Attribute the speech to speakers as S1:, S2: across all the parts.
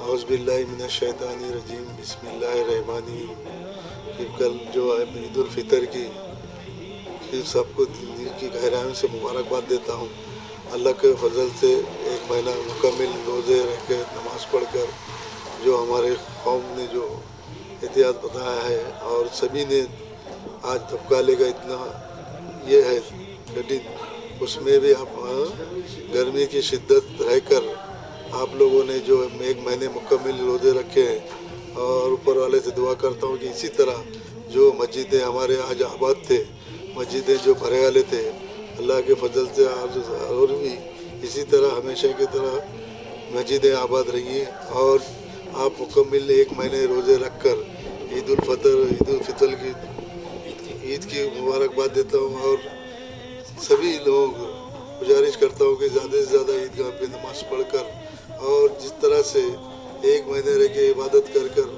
S1: اعوذ باللہ من الشیطان الرجیم، بسم اللہ الرحمن الرحیم۔ کل جو عید الفطر کی سب کو دل کی گہرائیوں سے مبارکباد دیتا ہوں۔ اللہ کے فضل سے ایک مہینہ مکمل روزے رہ کے نماز پڑھ کر جو ہمارے قوم نے جو احتیاط بتایا ہے، اور سبھی نے آج دھپکالے کا اتنا یہ ہے شدید، اس میں بھی آپ گرمی کی شدت رہ کر آپ لوگوں نے جو ایک مہینے مکمل روزے رکھے ہیں، اور اوپر والے سے دعا کرتا ہوں کہ اسی طرح جو مسجدیں ہمارے آج آباد تھے، مسجدیں جو بھرے والے تھے، اللہ کے فضل سے اور بھی اسی طرح ہمیشہ کی طرح مسجدیں آباد رہی ہیں، اور آپ مکمل ایک مہینے روزے رکھ کر عید الفطر کی عید کی مبارکباد دیتا ہوں، اور سبھی لوگ گزارش کرتا ہوں کہ زیادہ سے زیادہ عیدگاہ پہ نماز پڑھ کر، اور جس طرح سے ایک مہینے رہ کے عبادت کر کر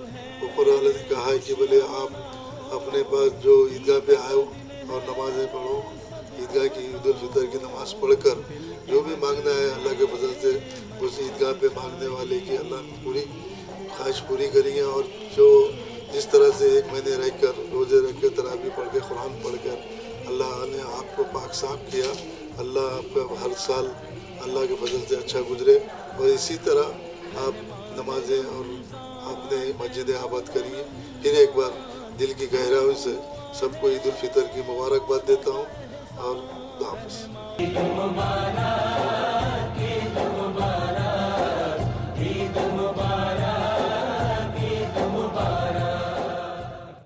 S1: اوپر والے نے کہا ہے کہ بھلے آپ اپنے پاس جو عیدگاہ پہ آؤ اور نمازیں پڑھو، عیدگاہ کی عید الفطر کی نماز پڑھ کر جو بھی مانگنا ہے اللہ کے فضل سے اس عیدگاہ پہ مانگنے والے کی اللہ پوری خواہش پوری کریں گے۔ اور جو جس طرح سے ایک مہینے رہ کر روزے رکھ کے تراویح پڑھ کے قرآن پڑھ کر اللہ نے آپ کو پاک صاف کیا، اللہ آپ کا ہر سال اللہ کے فضل سے اچھا گزرے، اور اسی طرح آپ نمازیں اور اپنے مسجدیں آباد کریے۔ پھر ایک بار دل کی گہرائیوں سے سب کو عید الفطر کی مبارکباد دیتا ہوں، اور خدا حافظ۔